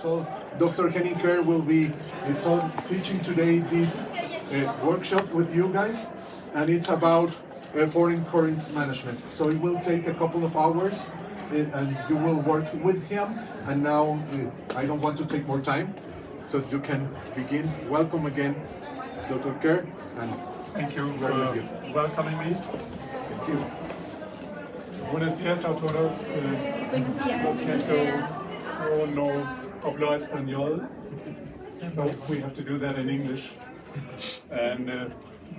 So Dr. Henning Kehr will be teaching today this workshop with you guys, and it's about foreign currency management. So it will take a couple of hours, and you will work with him. And now I don't want to take more time, so you can begin. Welcome again, Dr. Kehr, and thank you for welcoming me. thank you. Buenos días a todos. Lo siento, no hablo español, so we have to do that in English. And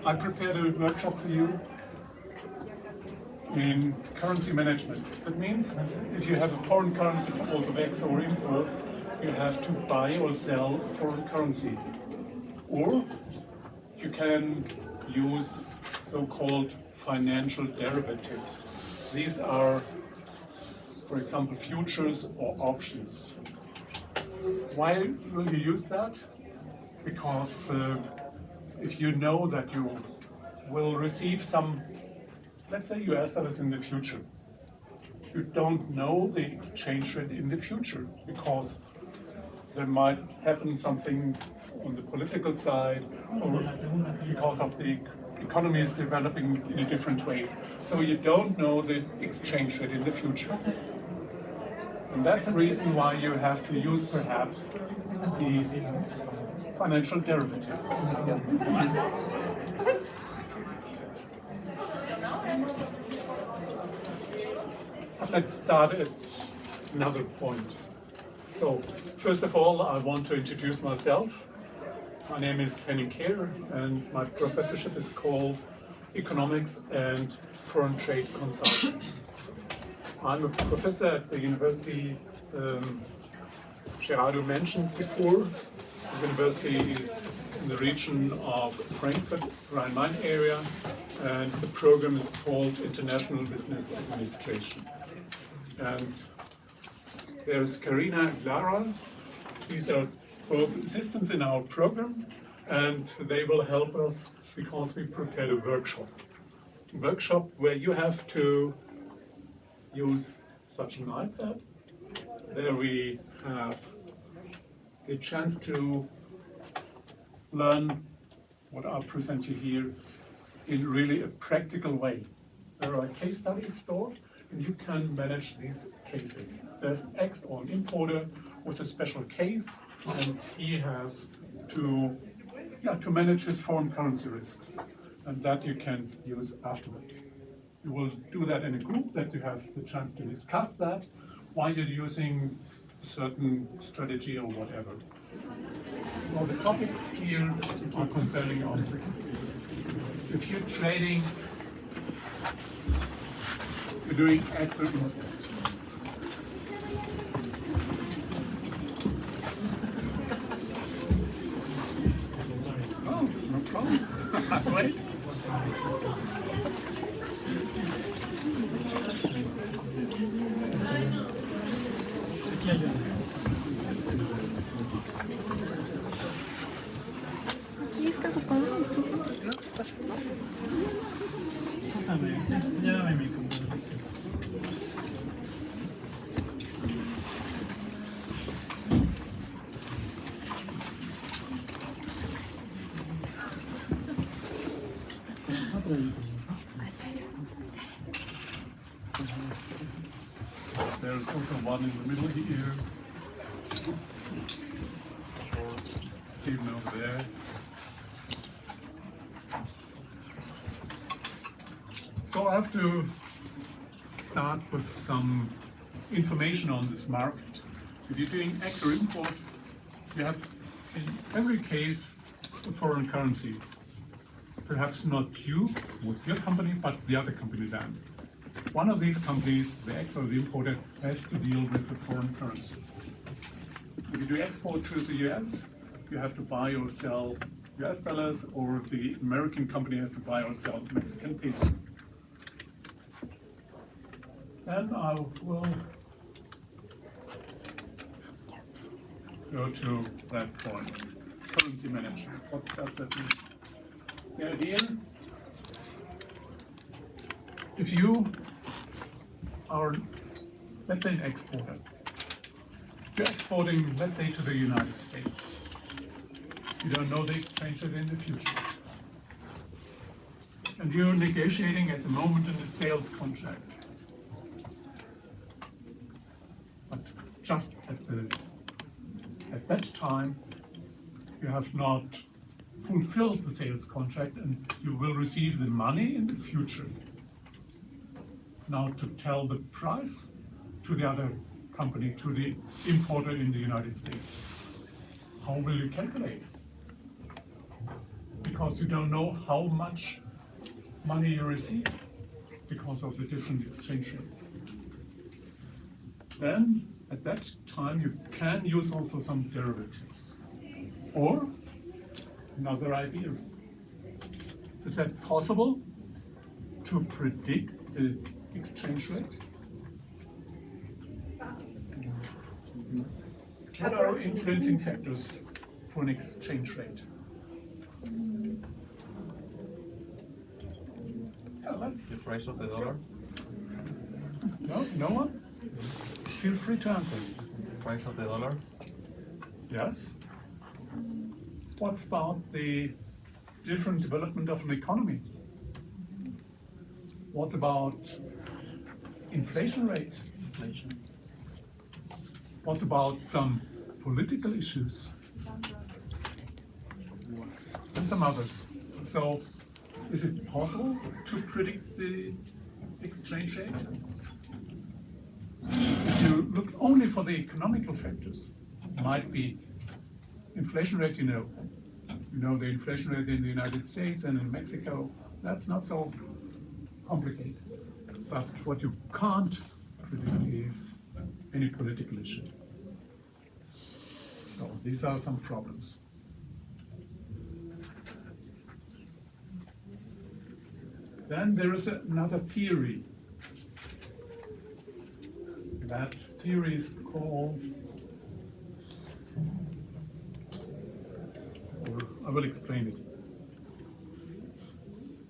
I prepared a workshop for you in currency management. That means if you have a foreign currency, both of X or imports, you have to buy or sell foreign currency. Or you can use so-called financial derivatives. These are, for example, futures or options. Why will you use that? Because if you know that you will receive some, let's say, US dollars in the future, you don't know the exchange rate in the future because there might happen something on the political side or because of the economy is developing in a different way. So you don't know the exchange rate in the future. And that's the reason why you have to use perhaps these financial derivatives. But let's start at another point. So, first of all, I want to introduce myself. My name is Henning Kehr, and my professorship is called Economics and Foreign Trade Consulting. I'm a professor at the university Gerardo mentioned before. The university is in the region of Frankfurt, Rhine-Main area, and the program is called International Business Administration. And there's Karina and Lara. These are both assistants in our program, and they will help us because we prepared a workshop. A workshop where you have to use such an iPad. There we have the chance to learn what I present you here in really a practical way. There are case studies stored, and you can manage these cases. There's X or an importer with a special case, and he has to manage his foreign currency risks, and that you can use afterwards. You will do that in a group that you have the chance to discuss that while you're using a certain strategy or whatever. So the topics here are concerning on if you're trading, you're doing X or import. Oh, no problem. Wait. Aquí está ocupado esto. Pásame, sí, ya dame mi computadora. There's also one in the middle here, or even over there. So I have to start with some information on this market. If you're doing X or import, you have in every case a foreign currency. Perhaps not you with your company, but the other company then. One of these companies, the X or the importer, has to deal with the foreign currency. If you do export to the US, you have to buy or sell US dollars, or the American company has to buy or sell Mexican peso. And I will go to that point. Currency management. What does that mean? The idea, if you are, let's say, an exporter, You're exporting, let's say, to the United States. You don't know the exchange rate in the future. And you're negotiating at the moment in a sales contract. But just at that time, you have not fulfilled the sales contract and you will receive the money in the future. Now to tell the price to the other company, to the importer in the United States, how will you calculate? Because you don't know how much money you receive because of the different exchange rates. Then, at that time, you can use also some derivatives. Or, another idea. Is that possible to predict the exchange rate? What are influencing factors for an exchange rate? The price of the dollar? No? No one? Feel free to answer. Price of the dollar? Yes. What about the different development of an economy? What about inflation rate? Inflation. What about some political issues? And some others. So, is it possible to predict the exchange rate? If you look only for the economical factors, might be inflation rate, you know the inflation rate in the United States and in Mexico, that's not so complicated. But what you can't predict is any political issue. So these are some problems. Then there is another theory. That theory is called, or I will explain it.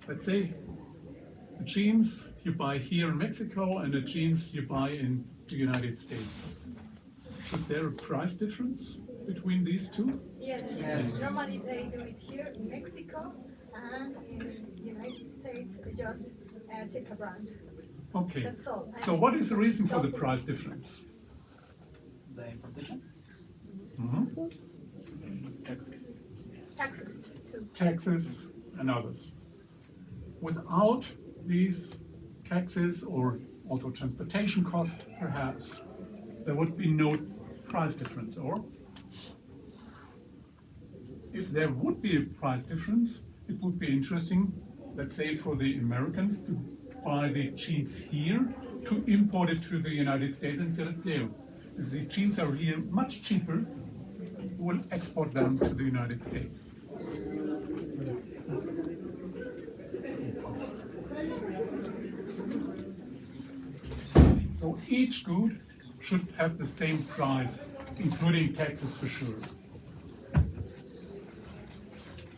Let's say the jeans you buy here in Mexico and the jeans you buy in the United States. Is there a price difference between these two? Yes. Normally they do it here in Mexico and in the United States just take a brand. Okay. That's all. So what is the reason for the price difference? The importation? Taxes too. Taxes and others. Without these taxes or also transportation costs, perhaps, there would be no price difference. Or if there would be a price difference, it would be interesting, let's say, for the Americans to buy the jeans here, to import it to the United States and sell it there. If the jeans are here much cheaper, we'll export them to the United States. So each good should have the same price, including taxes for sure.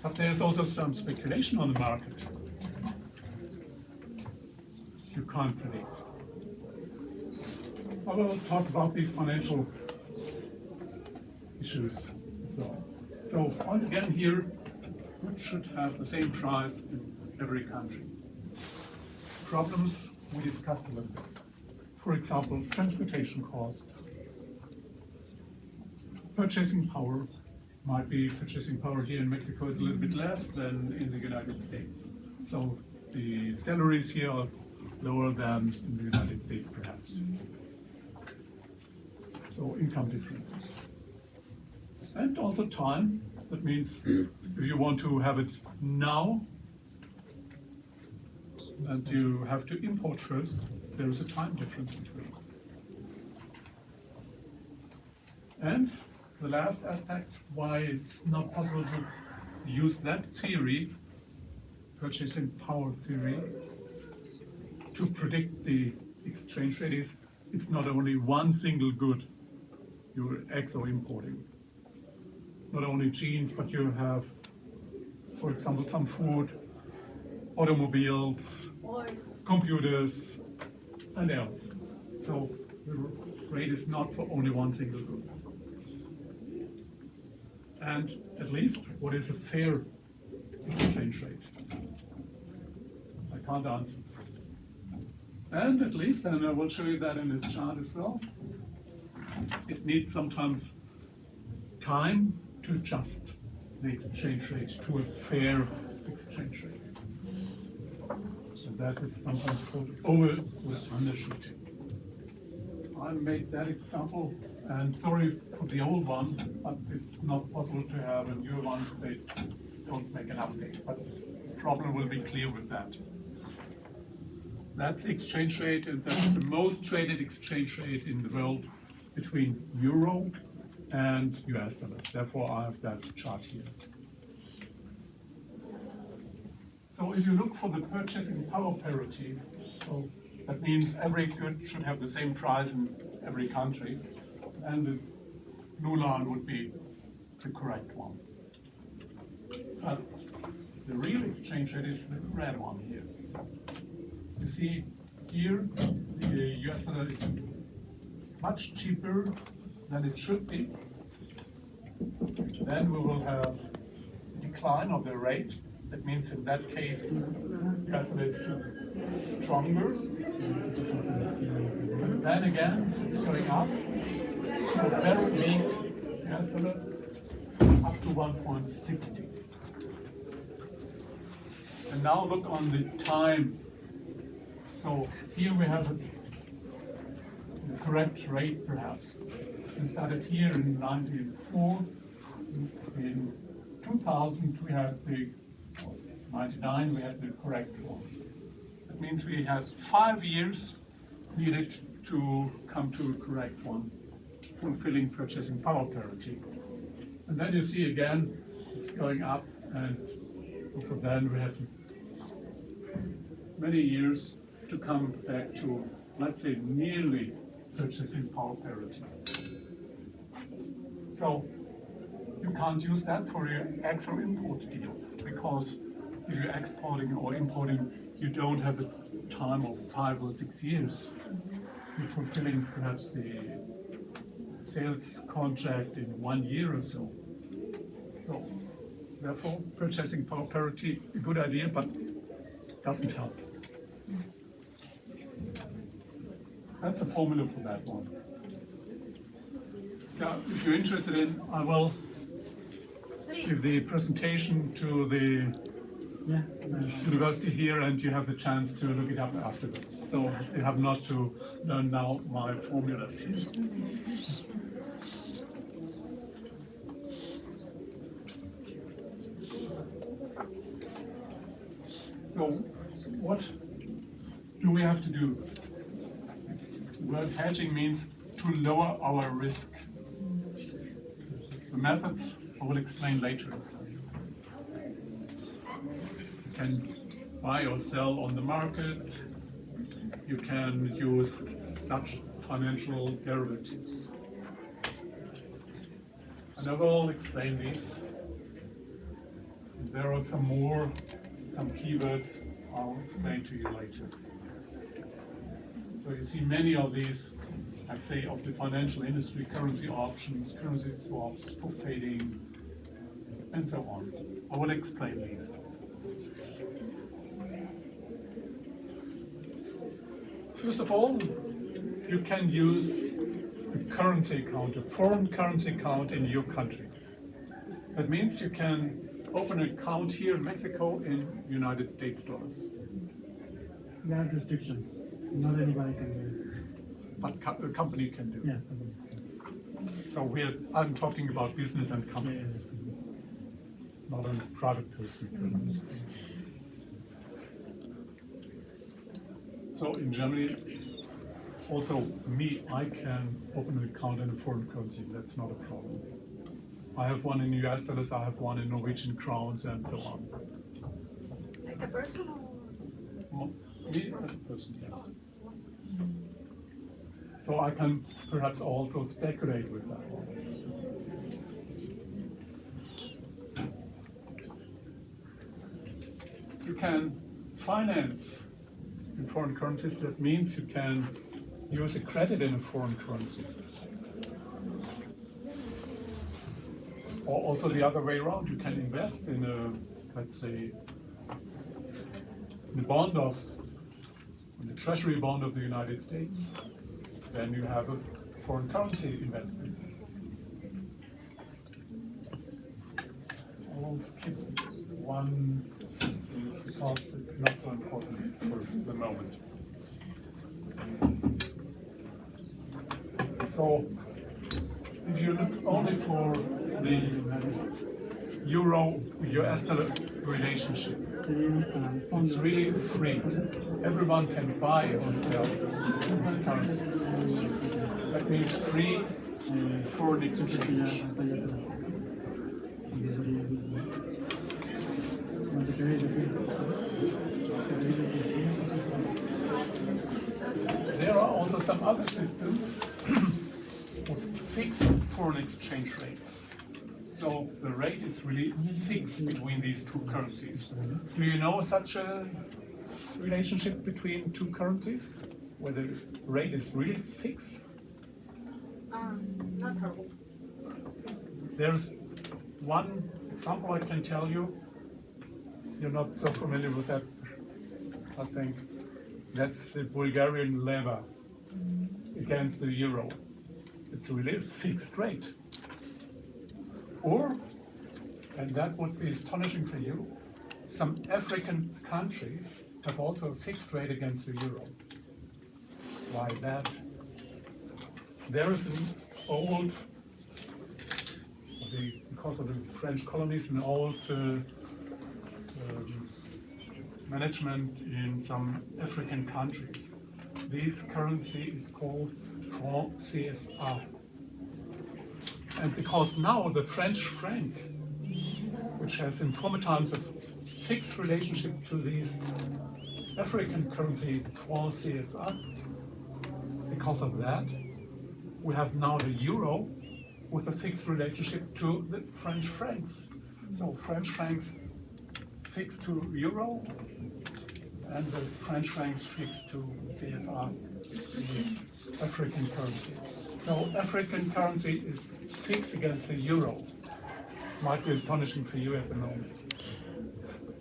But there's also some speculation on the market. You can't predict. I will talk about these financial issues. So once again here, we should have the same price in every country. Problems we discussed a little bit. For example, transportation cost. Purchasing power. Might be purchasing power here in Mexico is a little bit less than in the United States. So the salaries here are lower than in the United States, perhaps. So income differences. And also time. That means if you want to have it now, and you have to import first, there is a time difference between. And the last aspect, why it's not possible to use that theory, purchasing power theory, to predict the exchange rate is, it's not only one single good you're importing. Not only jeans, but you have, for example, some food, automobiles, computers, and else. So the rate is not for only one single good. And at least, what is a fair exchange rate? I can't answer. And at least, and I will show you that in the chart as well, it needs sometimes time to adjust the exchange rate to a fair exchange rate. So that is sometimes called over or undershooting. I made that example, and sorry for the old one, but it's not possible to have a new one. They don't make an update, but the problem will be clear with that. That's the exchange rate, and that's the most traded exchange rate in the world between euro and US dollars. Therefore, I have that chart here. So if you look for the purchasing power parity, so that means every good should have the same price in every country, and the blue line would be the correct one. But the real exchange rate is the red one here. You see here, the US dollar is much cheaper than it should be. Then we will have a decline of the rate. That means in that case, US dollar is stronger. Then again, it's going up to a very weak US dollar up to 1.60. And now look on the time. So here we have the correct rate, perhaps. We started here in 1904. In 2000, we had the 99. We had the correct one. That means we had 5 years needed to come to a correct one, fulfilling purchasing power parity. And then you see again, it's going up, and also then we had many years to come back to, let's say, nearly purchasing power parity. So you can't use that for your export import deals, because if you're exporting or importing, you don't have the time of 5 or 6 years. You're fulfilling perhaps the sales contract in 1 year or so. So therefore, purchasing power parity, a good idea, but doesn't help. That's the formula for that one. Now, if you're interested in, I will give the presentation to the university here, and you have the chance to look it up afterwards. So you have not to learn now my formulas here. So what do we have to do? The word hedging means to lower our risk. The methods I will explain later. You can buy or sell on the market. You can use such financial derivatives. And I will explain these. There are some more, some keywords I'll explain to you later. So you see many of these, I'd say, of the financial industry, currency options, currency swaps, for fading, and so on. I will explain these. First of all, you can use a currency account, a foreign currency account in your country. That means you can open an account here in Mexico in United States dollars. There are restrictions. Not anybody can do But a company can do. it. Yeah. So I'm talking about business and companies, not a private person. So in Germany, also I can open an account in a foreign currency. That's not a problem. I have one in US dollars, I have one in Norwegian crowns, and so on. Like a person or? Me as a person, yes. So I can perhaps also speculate with that one. You can finance in foreign currencies. That means you can use a credit in a foreign currency. Or also the other way around, you can invest in a, let's say, the bond of, the treasury bond of the United States. Then you have a foreign currency investment. I'll skip one because it's not so important for the moment. So, if you look only for the Euro-US dollar relationship, it's really free. Everyone can buy or sell these currencies. That means free foreign exchange. There are also some other systems with fixed foreign exchange rates. So the rate is really fixed between these two currencies. Do you know such a relationship between two currencies, where the rate is really fixed? Not terrible. There's one example I can tell you. You're not so familiar with that, I think. That's the Bulgarian leva against the euro. It's really a fixed rate. Or, and that would be astonishing for you, some African countries have also a fixed rate against the euro. Why that? There is an old, because of the French colonies, an old management in some African countries. This currency is called franc CFA. And because now the French franc, which has in former times a fixed relationship to these African currency franc CFA, because of that, we have now the euro with a fixed relationship to the French francs. So French francs fixed to euro, and the French francs fixed to CFA, this African currency. So African currency is fixed against the euro. Might be astonishing for you at the moment.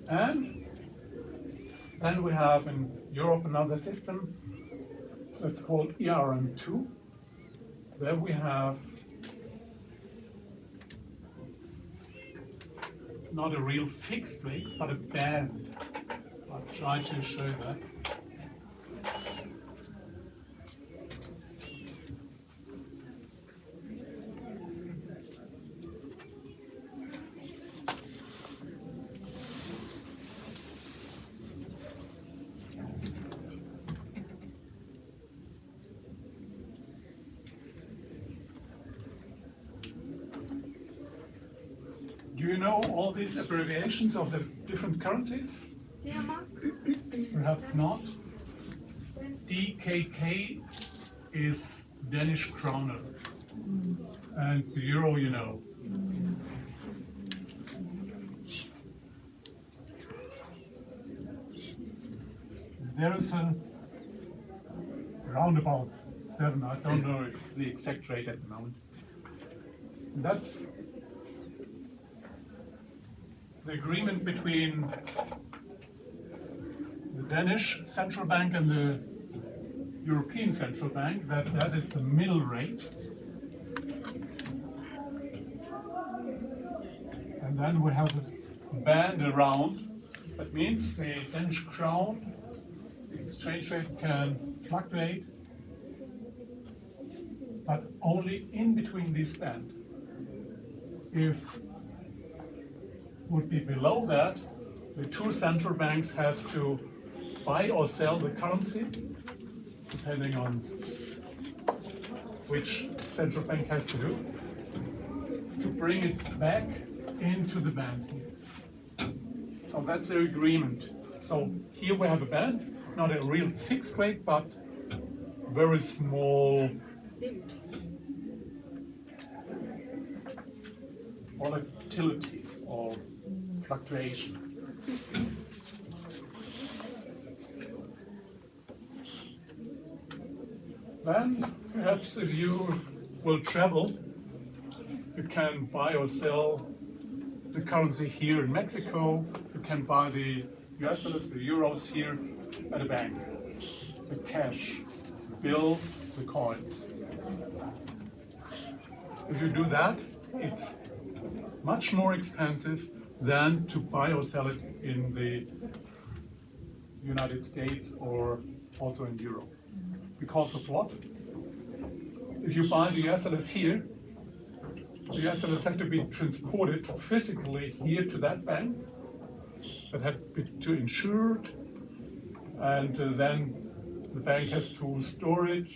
And then we have in Europe another system that's called ERM2. There we have not a real fixed rate, but a band. I'll try to show that. Do you know all these abbreviations of the different currencies? Idioma? Perhaps not. DKK is Danish kroner, and the euro, you know. There is a roundabout 7, I don't know the exact rate at the moment. That's the agreement between the Danish central bank and the European central bank, that is the middle rate. And then we have this band around. That means the Danish crown, the exchange rate can fluctuate, but only in between this band. If would be below that, the two central banks have to buy or sell the currency, depending on which central bank has to do, to bring it back into the band. So that's the agreement. So here we have a band, not a real fixed rate, but very small volatility or fluctuation. Then perhaps if you will travel you can buy or sell the currency here in Mexico. You can buy the US dollars, the euros here at a bank. The cash, the bills, the coins. If you do that, it's much more expensive than to buy or sell it in the United States or also in Europe. Because of what? If you buy the US dollars here, the US dollars have to be transported physically here to that bank, that have to insure it, and then the bank has to store it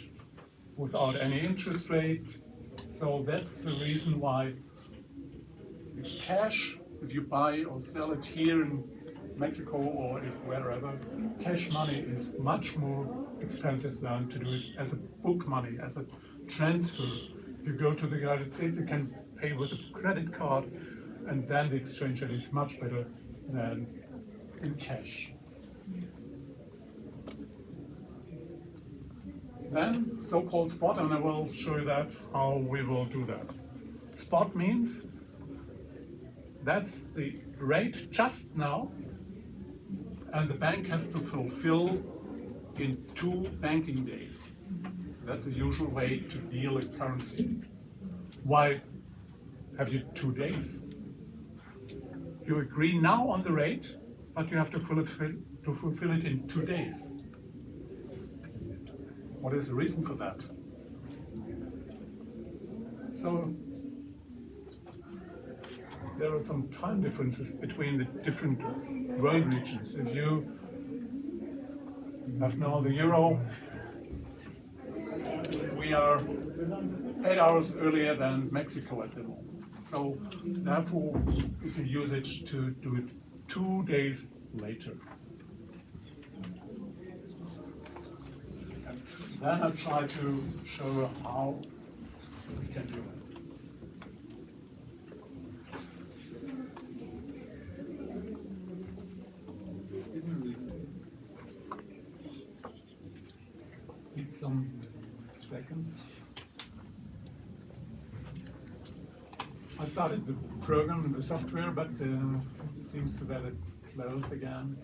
without any interest rate. So that's the reason why cash, if you buy or sell it here in Mexico or wherever, cash money is much more expensive than to do it as a book money, as a transfer. If you go to the United States, you can pay with a credit card, and then the exchange rate is much better than in cash. Then so-called spot, and I will show you that how we will do that. Spot means that's the rate just now, and the bank has to fulfill in 2 banking days. That's the usual way to deal a currency. Why have you 2 days? You agree now on the rate, but you have to fulfill it in 2 days. What is the reason for that? So there are some time differences between the different world regions. If you have now the euro, we are 8 hours earlier than Mexico at the moment. So therefore, it's a usage to do it 2 days later. Then I try to show you how we can do it. Need some seconds. I started the program, the software, but it seems that it's closed again.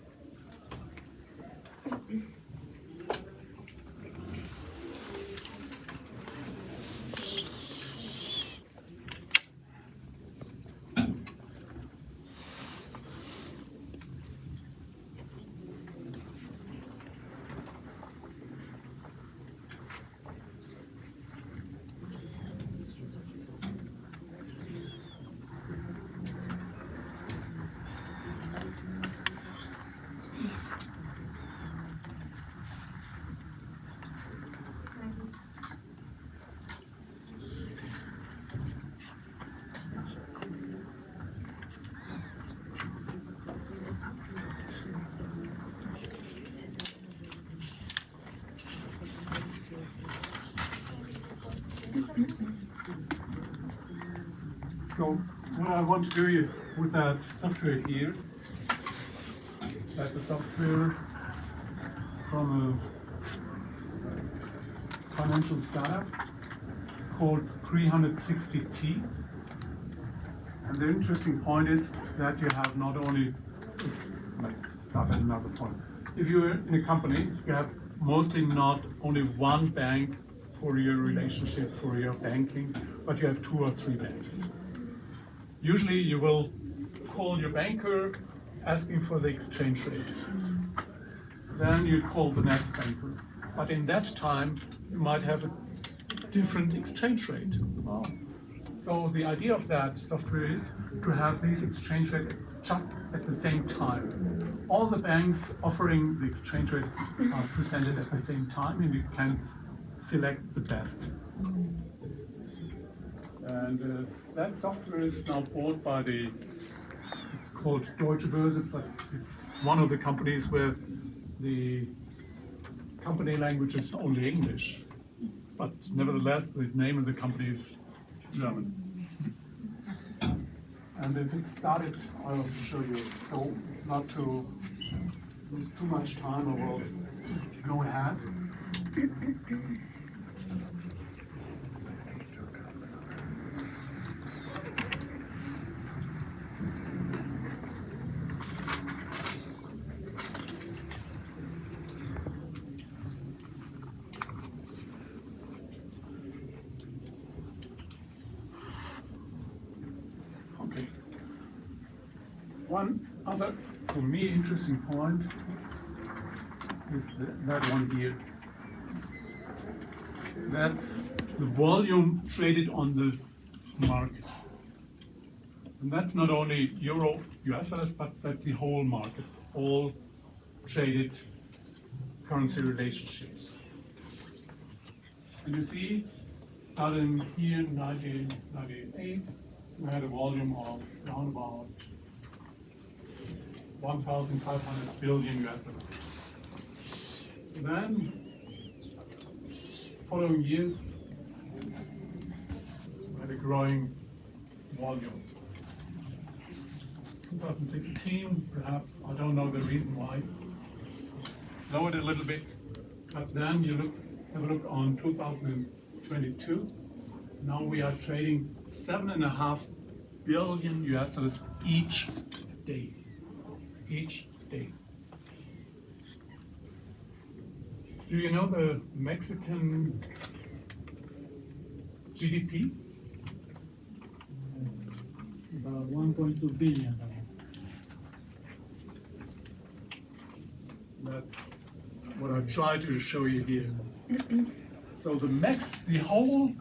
So what I want to do with that software here, that's a software from a financial startup called 360T. And the interesting point is that you have not only, let's start at another point. If you're in a company, you have mostly not only one bank for your relationship, for your banking, but you have 2 or 3 banks. Usually you will call your banker asking for the exchange rate. Then you call the next banker. But in that time, you might have a different exchange rate. Wow. So the idea of that software is to have these exchange rates just at the same time. All the banks offering the exchange rate are presented at the same time, and you can select the best. And that software is now bought by it's called Deutsche Börse, but it's one of the companies where the company language is only English. But nevertheless, the name of the company is German. And if it started, I'll show you. So not to lose too much time, I will go ahead. One other, for me, interesting point is that one here. That's the volume traded on the market. And that's not only euro, US dollars, but that's the whole market, all traded currency relationships. And you see, starting here in 1998, we had a volume of around about 1,500 billion US dollars. Then, following years, we had a growing volume. 2016, perhaps, I don't know the reason why, it's lowered a little bit, but then you have a look on 2022. Now we are trading 7.5 billion US dollars each day. Each day. Do you know the Mexican GDP? About 1.2 billion. That's what I try to show you here. So the whole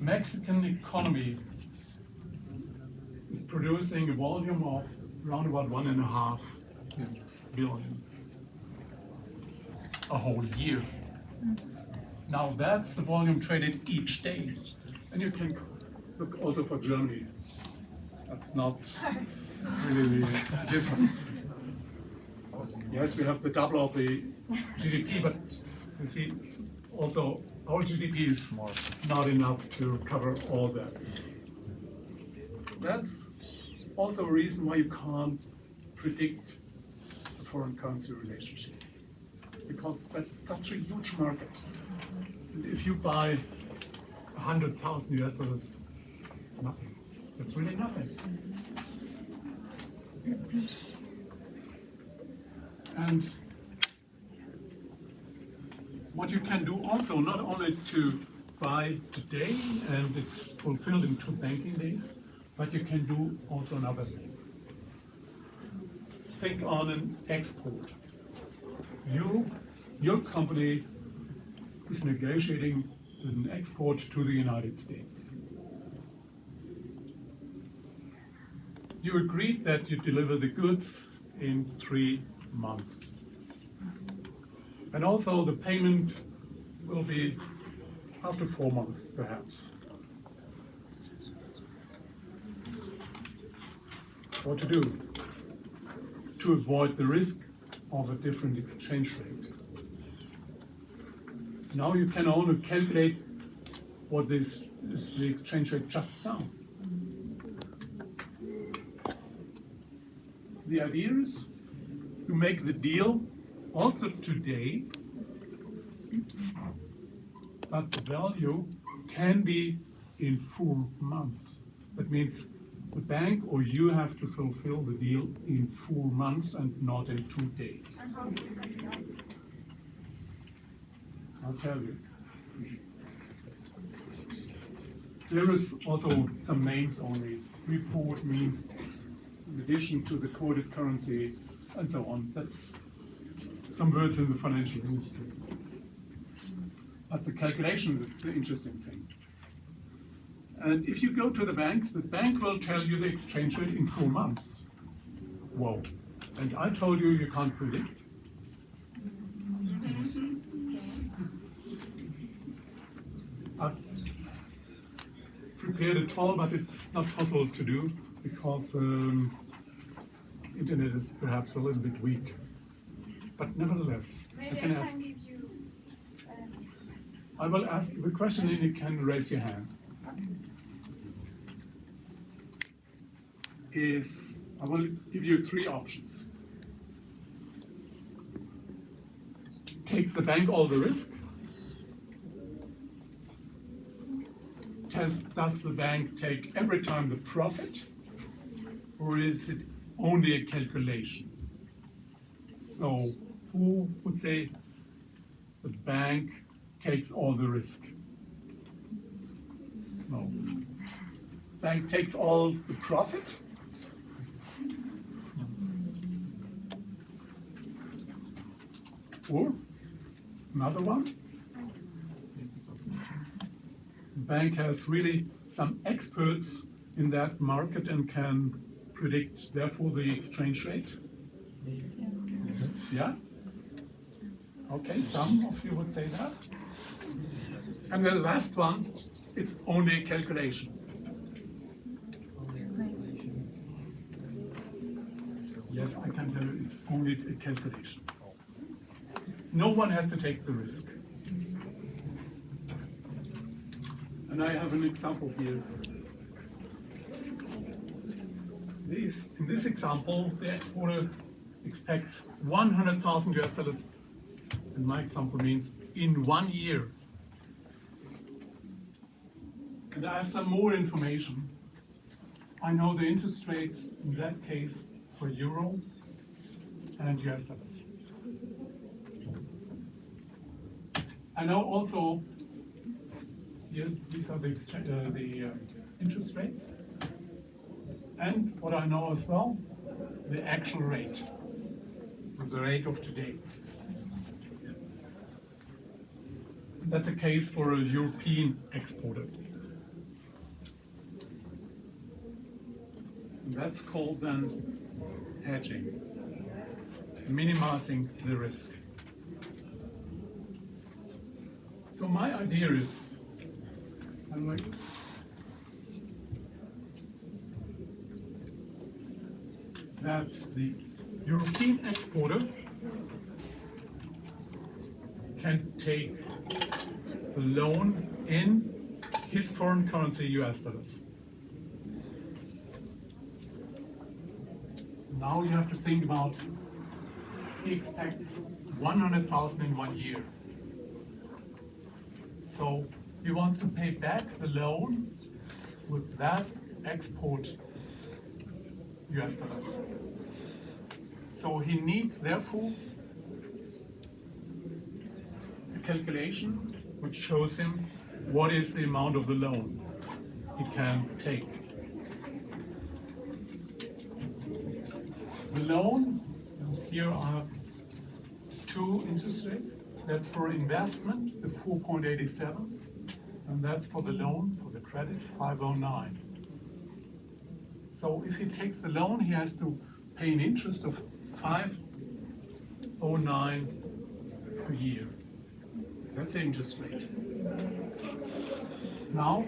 Mexican economy is producing a volume of around about 1.5 billion a whole year. Now that's the volume traded each day. And you can look also for Germany. That's not really the difference. Yes, we have the double of the GDP, but you see, also our GDP is not enough to cover all that. That's also a reason why you can't predict a foreign currency relationship, because that's such a huge market. And if you buy 100,000 US dollars, it's nothing. It's really nothing. And what you can do also, not only to buy today and it's fulfilled in 2 banking days, but you can do also another thing. Think on an export. Your company is negotiating an export to the United States. You agreed that you deliver the goods in 3 months. And also the payment will be after 4 months, perhaps. What to do to avoid the risk of a different exchange rate? Now you can only calculate what is the exchange rate just now. The idea is to make the deal also today, but the value can be in 4 months. That means the bank or you have to fulfill the deal in 4 months and not in 2 days. And how do you calculate? I'll tell you. There is also some names only. Report means in addition to the quoted currency and so on. That's some words in the financial industry. But the calculation is the interesting thing. And if you go to the bank will tell you the exchange rate in 4 months. Whoa. And I told you you can't predict. I've prepared a tool, but it's not possible to do because internet is perhaps a little bit weak. But nevertheless, I Maybe can I ask. can give you. I will ask the question and you can raise your hand. I will give you 3 options. Takes the bank all the risk? Does the bank take every time the profit? Or is it only a calculation? So who would say the bank takes all the risk? No. Bank takes all the profit? Or another one. The bank has really some experts in that market and can predict, therefore, the exchange rate. Yeah? Okay, some of you would say that. And the last one, it's only a calculation. Yes, I can tell you it's only a calculation. No one has to take the risk. And I have an example here. In this example, the exporter expects 100,000 US dollars, and my example means in 1 year. And I have some more information. I know the interest rates in that case for euro and US dollars. I know also here, these are the interest rates. And what I know as well, the actual rate, the rate of today. That's a case for a European exporter. And that's called then hedging, minimizing the risk. So my idea is, that the European exporter can take the loan in his foreign currency, US dollars. Now you have to think about, he expects 100,000 in 1 year. So he wants to pay back the loan with that export US dollars. So he needs, therefore, a calculation which shows him what is the amount of the loan he can take. The loan, here I have two interest rates. That's for investment, the 4.87, and that's for the loan, for the credit, 509. So if he takes the loan, he has to pay an interest of 509 per year. That's the interest rate. Now,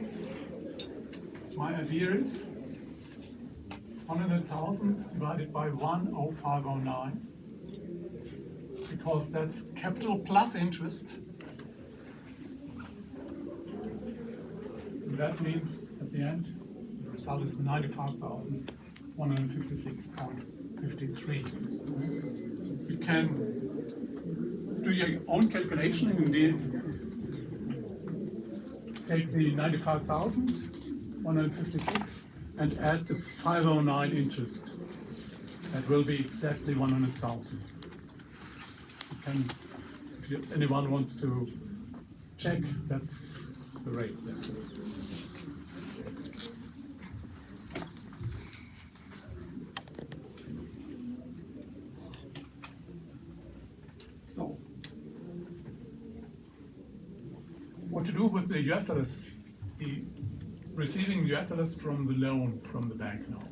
my idea is 100,000 divided by 10509, because that's capital plus interest. And that means at the end, the result is 95,156.53. You can do your own calculation and take the 95,156 and add the 509 interest. That will be exactly 100,000. If anyone wants to check, that's the rate. So, what to do with the US dollars? Receiving US dollars from the loan from the bank now.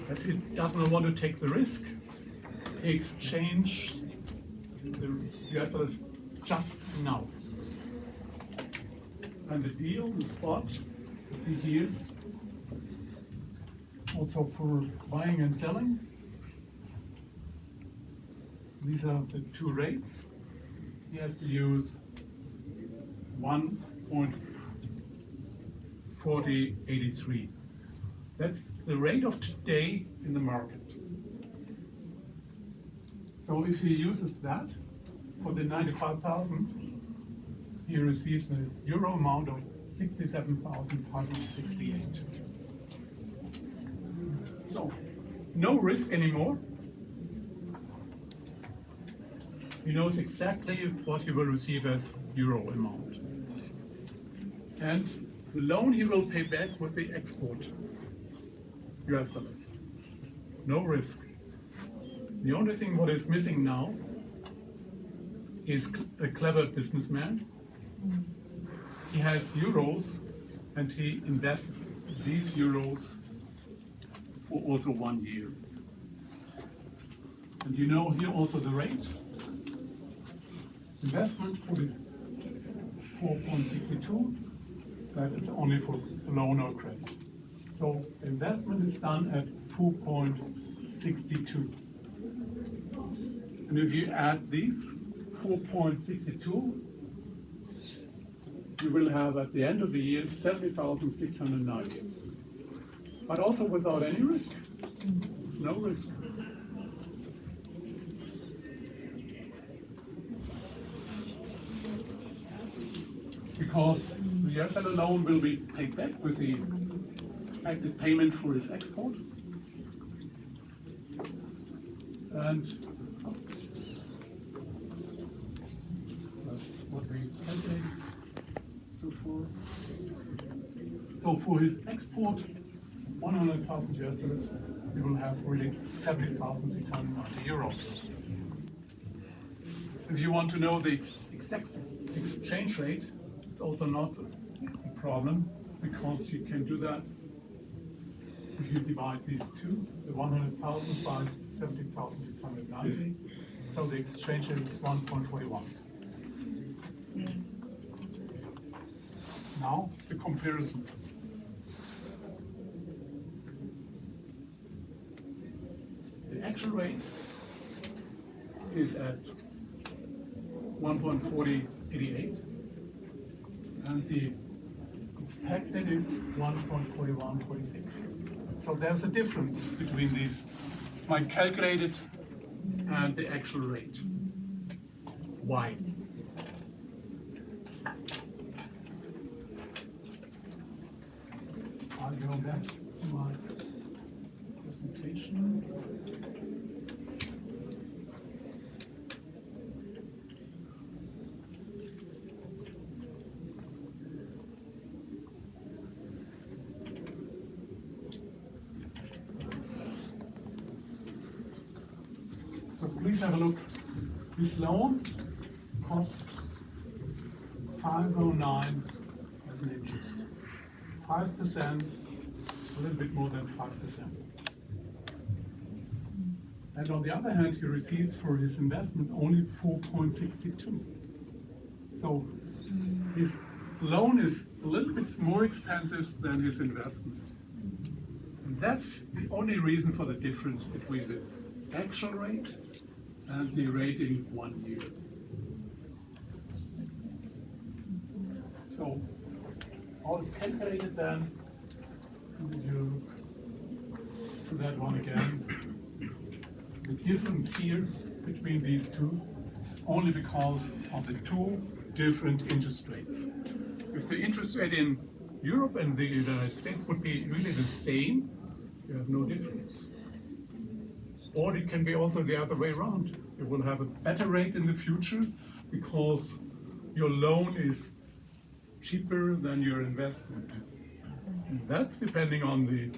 As he doesn't want to take the risk, he exchanges the US dollars just now. And the deal, the spot, you see here, also for buying and selling. These are the two rates. He has to use 1.4083. That's the rate of today in the market. So if he uses that for the 95,000, he receives a euro amount of 67,568. So, no risk anymore. He knows exactly what he will receive as euro amount. And the loan he will pay back with the export, US dollars. No risk. The only thing what is missing now is a clever businessman. He has euros and he invests these euros for also 1 year. And you know here also the rate. Investment for the 4.62, that is only for loan or credit. So investment is done at 4.62. And if you add these 4.62, you will have at the end of the year 70,690. But also without any risk. No risk. Because the US dollar loan will be paid back with the expected payment for his export. And that's what we calculate. So for his export, 100,000 US dollars, he will have really 70,690 euros. If you want to know the exact exchange rate, it's also not a problem, because you can do that if you divide these two, the 100,000 by 70,690, so the exchange rate is 1.41. Now, the comparison. The actual rate is at 1.4088, and the expected is 1.4146. So there's a difference between these, my calculated and the actual rate. Why? I'll go back to my presentation. So please have a look. This loan costs 509 as an interest. 5%, a little bit more than 5%. And on the other hand, he receives for his investment only 4.62. So his loan is a little bit more expensive than his investment. And that's the only reason for the difference between the actual rate and the rate in 1 year. So all is calculated then. And you do that one again. The difference here between these two is only because of the two different interest rates. If the interest rate in Europe and the United States would be really the same, you have no difference. Or it can be also the other way around. You will have a better rate in the future because your loan is cheaper than your investment. And that's depending on the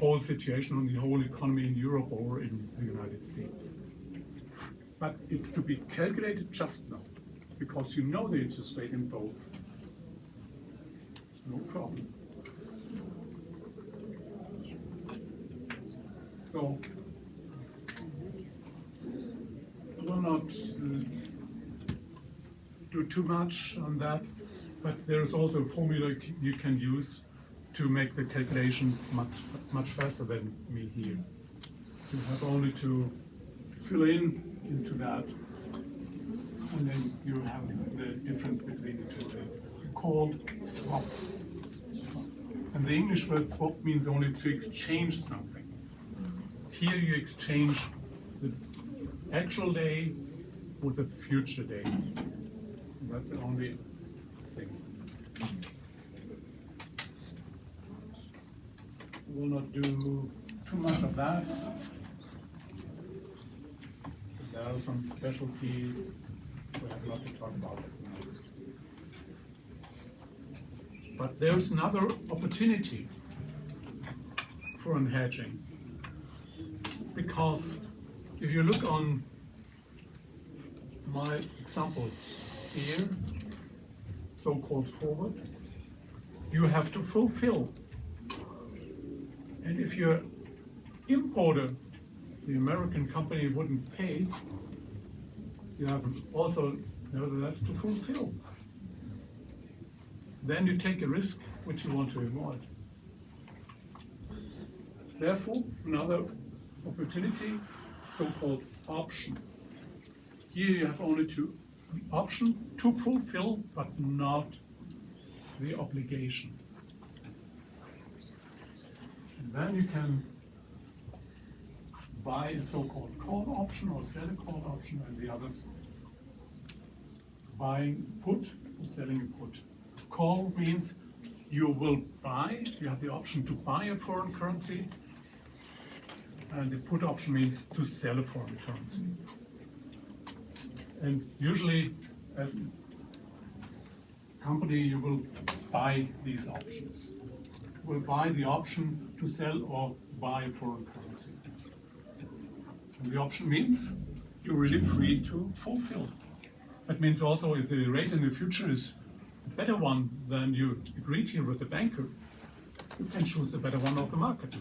whole situation, on the whole economy in Europe or in the United States. But it's to be calculated just now, because you know the interest rate in both. No problem. So, I will not do too much on that, but there is also a formula you can use to make the calculation much faster than me here. You have only to fill into that, and then you have the difference between the two rates, called swap. And the English word swap means only to exchange something. Here you exchange the actual day with a future day. And that's the only thing. We will not do too much of that. There are some specialties we have not to talk about at the moment. But there's another opportunity for unhedging, because if you look on my example here, so-called forward, you have to fulfill. And if your importer, the American company, wouldn't pay, you have also nevertheless to fulfill. Then you take a risk which you want to avoid. Therefore, another opportunity, so-called option. Here you have only the option to fulfill, but not the obligation. And then you can buy a so-called call option or sell a call option, and the others buying put or selling a put. Call means you will buy, you have the option to buy a foreign currency, and the put option means to sell a foreign currency. And usually, as a company, you will buy these options. You will buy the option to sell or buy a foreign currency. And the option means you're really free to fulfill. That means also if the rate in the future is a better one than you agreed here with the banker, you can choose the better one of the market.